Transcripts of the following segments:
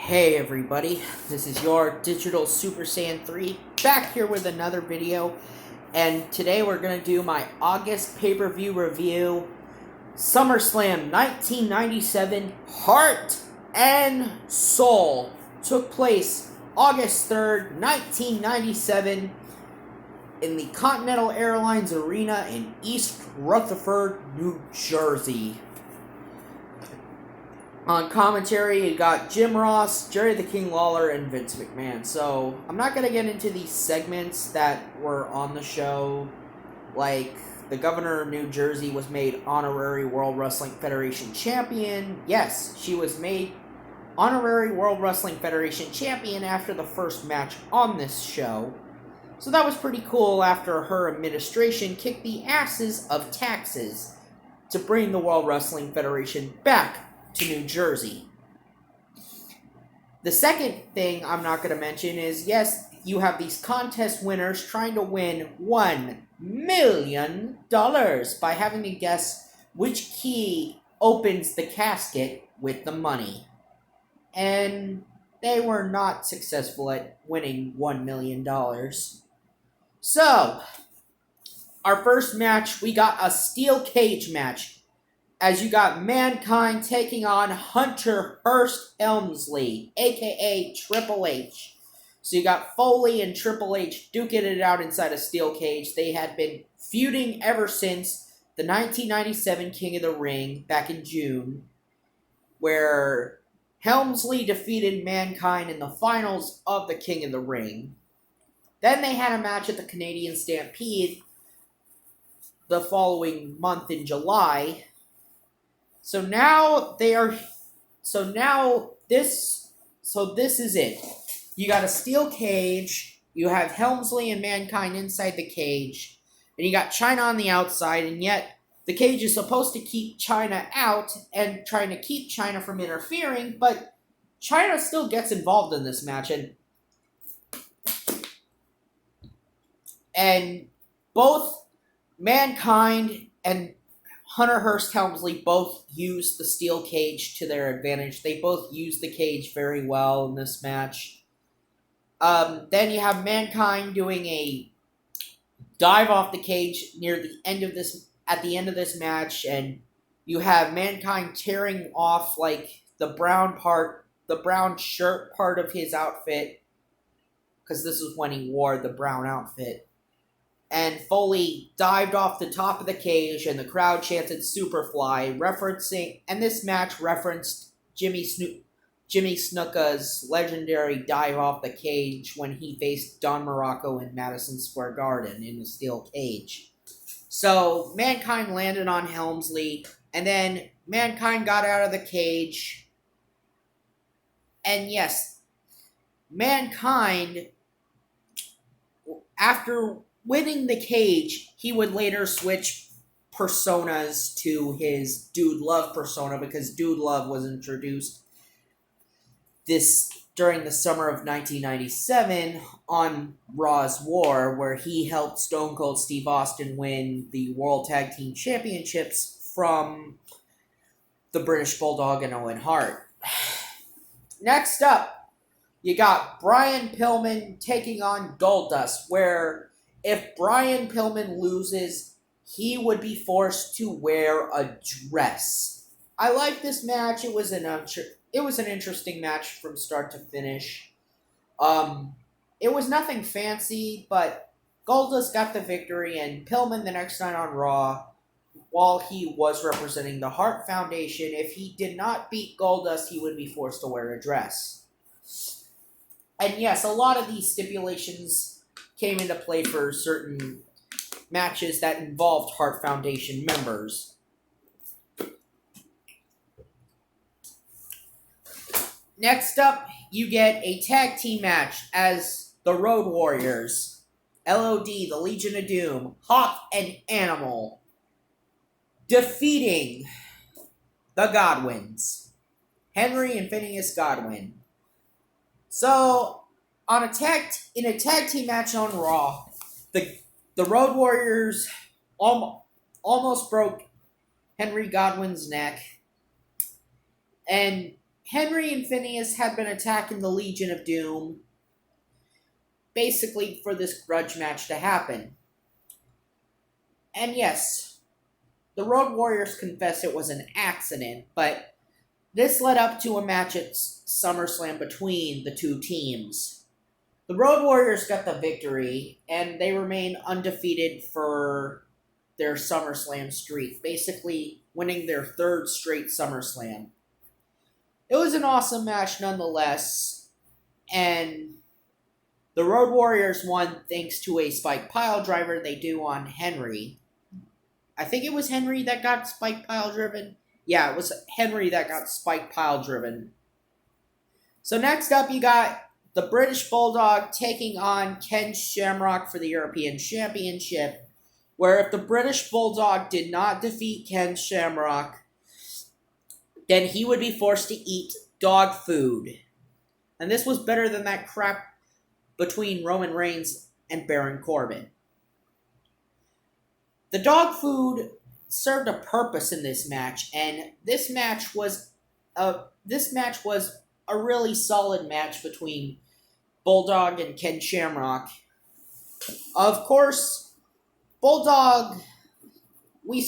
Hey everybody, this is your Digital Super Saiyan 3 back here with another video, and today we're going to do my August pay-per-view review. SummerSlam 1997 Hart and Soul took place August 3rd, 1997 in the Continental Airlines Arena in East Rutherford, New Jersey. On commentary, you got Jim Ross, Jerry the King Lawler, and Vince McMahon. So, I'm not going to get into these segments that were on the show, like the governor of New Jersey was made honorary World Wrestling Federation champion. Yes, she was made honorary World Wrestling Federation champion after the first match on this show. So that was pretty cool after her administration kicked the asses of taxes to bring the World Wrestling Federation back to New Jersey. The second thing I'm not going to mention is, yes, you have these contest winners trying to win $1 million by having to guess which key opens the casket with the money. And they were not successful at winning $1 million. So, our first match, we got a steel cage match, as you got Mankind taking on Hunter Hearst Helmsley, a.k.a. Triple H. So you got Foley and Triple H duking it out inside a steel cage. They had been feuding ever since the 1997 King of the Ring back in June, where Helmsley defeated Mankind in the finals of the King of the Ring. Then they had a match at the Canadian Stampede the following month in July. So this is it. You got a steel cage, you have Helmsley and Mankind inside the cage, and you got China on the outside, and yet the cage is supposed to keep China out and trying to keep China from interfering, but China still gets involved in this match, and both Mankind and Hunter Hearst Helmsley both used the steel cage to their advantage. They both used the cage very well in this match. Then you have Mankind doing a dive off the cage at the end of this match, and you have Mankind tearing off like the brown shirt part of his outfit, because this is when he wore the brown outfit. And Foley dived off the top of the cage, and the crowd chanted Superfly, and this match referenced Jimmy Snuka's legendary dive off the cage when he faced Don Morocco in Madison Square Garden in the steel cage. So, Mankind landed on Helmsley, and then Mankind got out of the cage, and yes, Mankind, after winning the cage, he would later switch personas to his Dude Love persona, because Dude Love was introduced during the summer of 1997 on Raw's War, where he helped Stone Cold Steve Austin win the World Tag Team Championships from the British Bulldog and Owen Hart. Next up, you got Brian Pillman taking on Goldust, where if Brian Pillman loses, he would be forced to wear a dress. I like this match. It was an interesting match from start to finish. It was nothing fancy, but Goldust got the victory, and Pillman the next night on Raw, while he was representing the Hart Foundation, if he did not beat Goldust, he would be forced to wear a dress. And yes, a lot of these stipulations came into play for certain matches that involved Hart Foundation members. Next up, you get a tag team match as the Road Warriors, LOD, the Legion of Doom, Hawk and Animal, defeating the Godwins, Henry and Phineas Godwin. So, in a tag team match on Raw, the Road Warriors almost broke Henry Godwin's neck, and Henry and Phineas had been attacking the Legion of Doom, basically for this grudge match to happen. And yes, the Road Warriors confess it was an accident, but this led up to a match at SummerSlam between the two teams. The Road Warriors got the victory, and they remain undefeated for their SummerSlam streak, basically winning their third straight SummerSlam. It was an awesome match nonetheless, and the Road Warriors won thanks to a spike pile driver they do on Henry. I think it was Henry that got spike pile driven. Yeah, it was Henry that got spike pile driven. So next up, you got the British Bulldog taking on Ken Shamrock for the European Championship, where if the British Bulldog did not defeat Ken Shamrock, then he would be forced to eat dog food. And this was better than that crap between Roman Reigns and Baron Corbin. The dog food served a purpose in this match, and this match was a really solid match between Bulldog and Ken Shamrock. Of course, Bulldog, we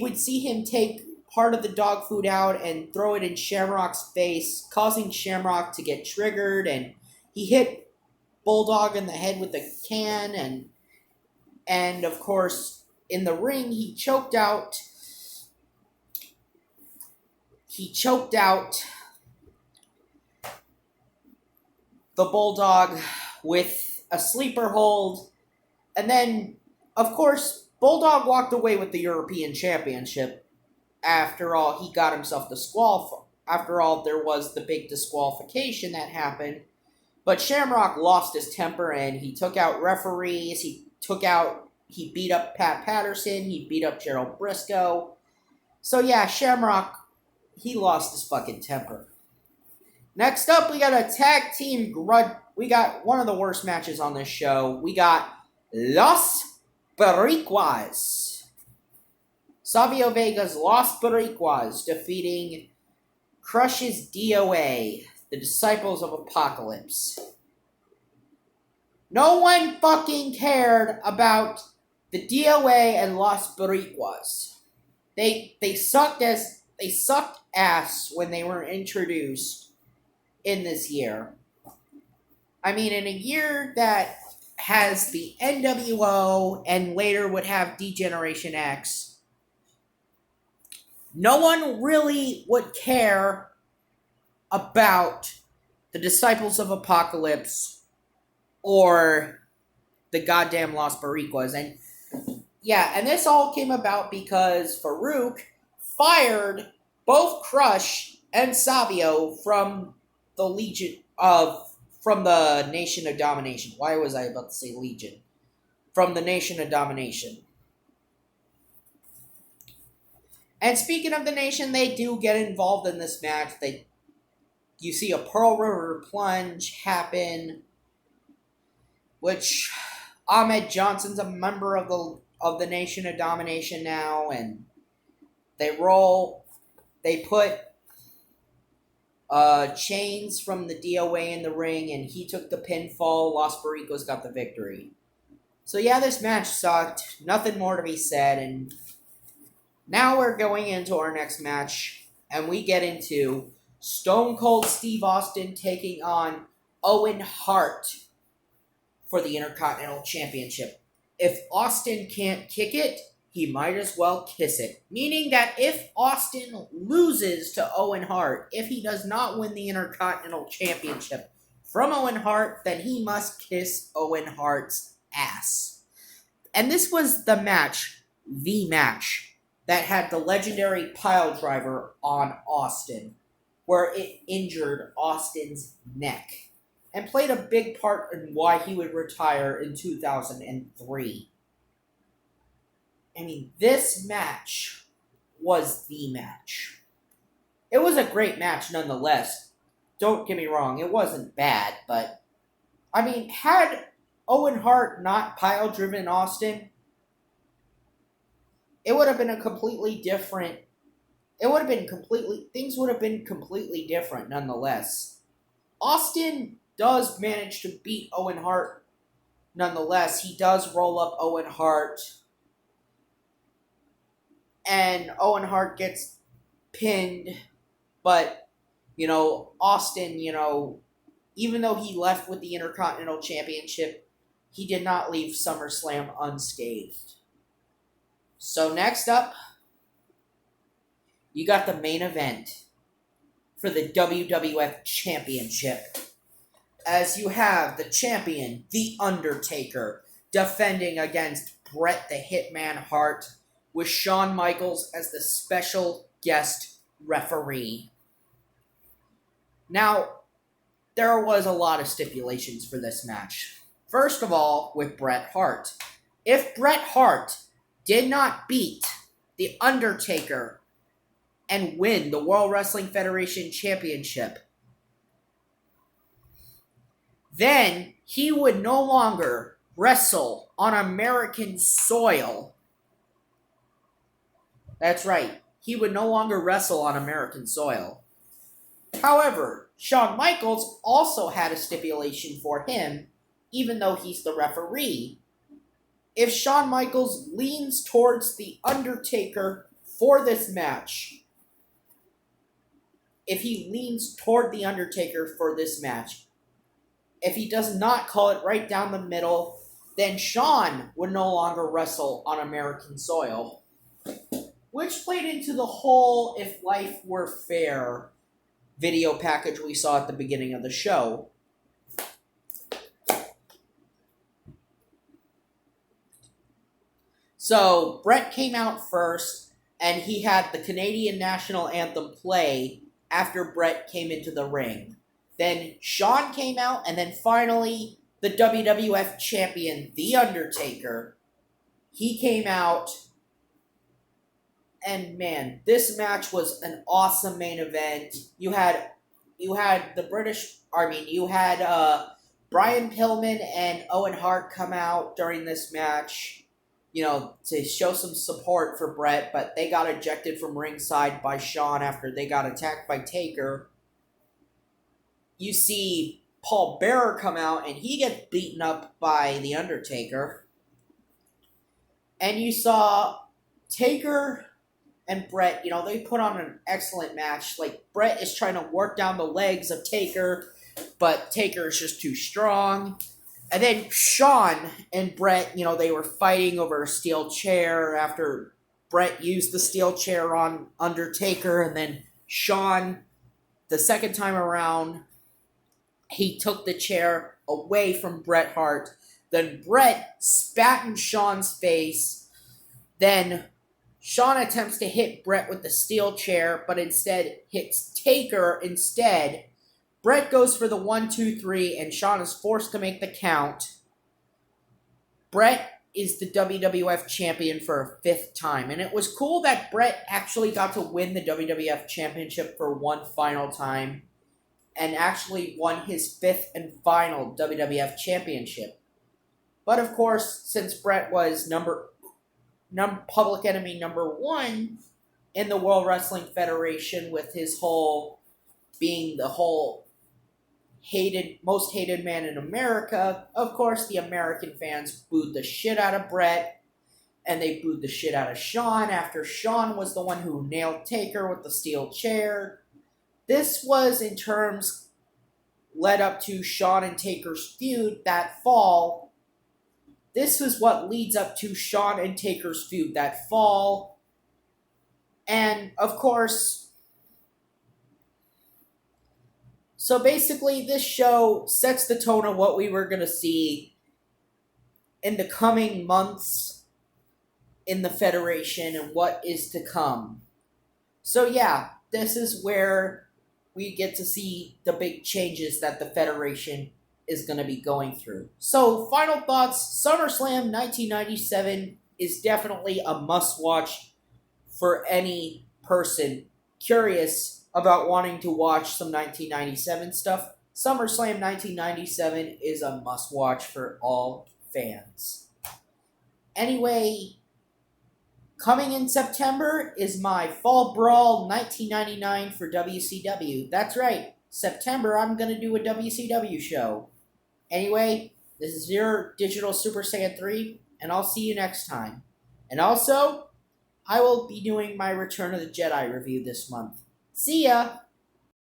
would see him take part of the dog food out and throw it in Shamrock's face, causing Shamrock to get triggered, and he hit Bulldog in the head with the can, and of course, in the ring, he choked out the Bulldog with a sleeper hold, and then, of course, Bulldog walked away with the European Championship. After all, he got himself disqualified. After all, there was the big disqualification that happened. But Shamrock lost his temper, and he took out referees. He beat up Pat Patterson. He beat up Gerald Briscoe. So yeah, Shamrock, he lost his fucking temper. Next up, we got a tag team grudge. We got one of the worst matches on this show. We got Los Boricuas. Savio Vega's Los Boricuas defeating Crush's DOA, the Disciples of Apocalypse. No one fucking cared about the DOA and Los Boricuas. They sucked ass when they were introduced in this year. I mean, in a year that has the NWO and later would have D-Generation X, no one really would care about the Disciples of Apocalypse or the goddamn Los Boricuas. And yeah, and this all came about because Farouk fired both Crush and Savio from the Nation of Domination. Why was I about to say Legion? From the Nation of Domination. And speaking of the Nation, they do get involved in this match. You see a Pearl River plunge happen, which Ahmed Johnson's a member of the Nation of Domination now, and they put Chains from the DOA in the ring, and he took the pinfall. Los Boricuas got the victory. So yeah, this match sucked. Nothing more to be said, and now we're going into our next match, and we get into Stone Cold Steve Austin taking on Owen Hart for the Intercontinental Championship. If Austin can't kick it, he might as well kiss it. Meaning that if Austin loses to Owen Hart, if he does not win the Intercontinental Championship from Owen Hart, then he must kiss Owen Hart's ass. And this was the match that had the legendary pile driver on Austin, where it injured Austin's neck, and played a big part in why he would retire in 2003. I mean, this match was the match. It was a great match nonetheless. Don't get me wrong, it wasn't bad, but I mean, had Owen Hart not pile-driven Austin, it would have been a completely different things would have been completely different nonetheless. Austin does manage to beat Owen Hart nonetheless. He does roll up Owen Hart, and Owen Hart gets pinned, but, Austin, even though he left with the Intercontinental Championship, he did not leave SummerSlam unscathed. So next up, you got the main event for the WWF Championship, as you have the champion, The Undertaker, defending against Bret the Hitman Hart, with Shawn Michaels as the special guest referee. Now, there was a lot of stipulations for this match. First of all, with Bret Hart. If Bret Hart did not beat The Undertaker and win the World Wrestling Federation Championship, then he would no longer wrestle on American soil. That's right, he would no longer wrestle on American soil. However, Shawn Michaels also had a stipulation for him, even though he's the referee. If Shawn Michaels leans towards The Undertaker for this match, if he does not call it right down the middle, then Shawn would no longer wrestle on American soil. Which played into the whole "If Life Were Fair" video package we saw at the beginning of the show. So, Bret came out first, and he had the Canadian National Anthem play after Bret came into the ring. Then Shawn came out, and then finally, the WWF Champion, The Undertaker, he came out, and man, this match was an awesome main event. You had Brian Pillman and Owen Hart come out during this match, to show some support for Bret, but they got ejected from ringside by Shawn after they got attacked by Taker. You see Paul Bearer come out, and he gets beaten up by The Undertaker. And you saw Taker and Bret, they put on an excellent match. Like, Bret is trying to work down the legs of Taker, but Taker is just too strong. And then Shawn and Bret, they were fighting over a steel chair after Bret used the steel chair on Undertaker. And then Shawn, the second time around, he took the chair away from Bret Hart. Then Bret spat in Shawn's face. Then Shawn attempts to hit Bret with the steel chair, but instead hits Taker instead. Bret goes for the 1, 2, 3, and Shawn is forced to make the count. Bret is the WWF champion for a 5th time, and it was cool that Bret actually got to win the WWF championship for one final time, and actually won his 5th and final WWF championship. But of course, since Bret was public enemy number 1 in the World Wrestling Federation, with his whole being the most hated man in America, of course the American fans booed the shit out of Bret, and they booed the shit out of Shawn after Shawn was the one who nailed Taker with the steel chair. This was, in terms, led up to Shawn and Taker's feud that fall. This is what leads up to Shawn and Taker's feud that fall. And, of course, so basically this show sets the tone of what we were going to see in the coming months in the Federation and what is to come. So yeah, this is where we get to see the big changes that the Federation is going to be going through. So, final thoughts. SummerSlam 1997 is definitely a must-watch for any person curious about wanting to watch some 1997 stuff. SummerSlam 1997 is a must-watch for all fans. Anyway, Coming in September is my Fall Brawl 1999 for WCW. That's right, September I'm going to do a WCW show. Anyway, this is your Digital Super Saiyan 3, and I'll see you next time. And also, I will be doing my Return of the Jedi review this month. See ya!